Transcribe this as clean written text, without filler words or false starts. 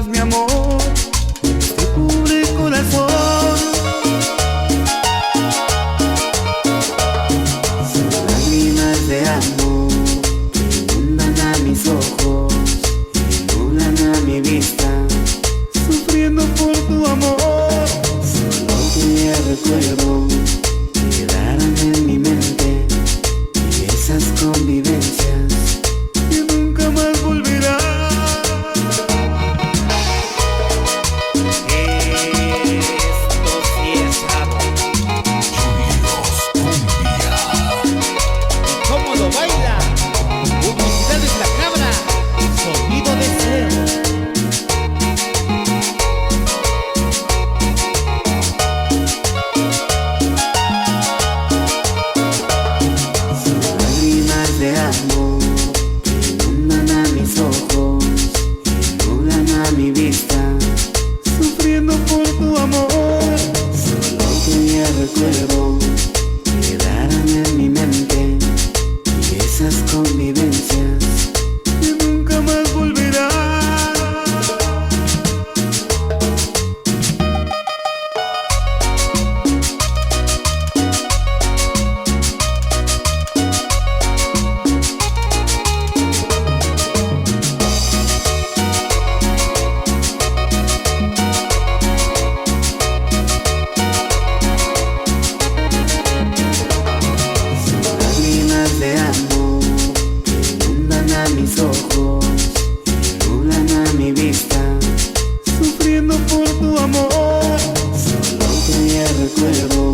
más, mi amor, este pobre corazón. Sus lágrimas de amor inundan a mis ojos y nublan a mi vista, sufriendo por tu amor. Solo te recuerdo quedarán en mi mente y esas convivencias que nunca más volverán. Esto sí es amor. Y cómo lo baila. Publicidades La Cabra. Sonido Deseo. Lágrimas de amor inundan a mis ojos y nublan a mi vista, sufriendo por tu amor. Solo te recuerdo quedarán en mi mente y esas convivencias que nunca más volverán. Lágrimas de amor inundan a mis ojos y nublan a mi vista, sufriendo por tu amor. Solo te recuerdo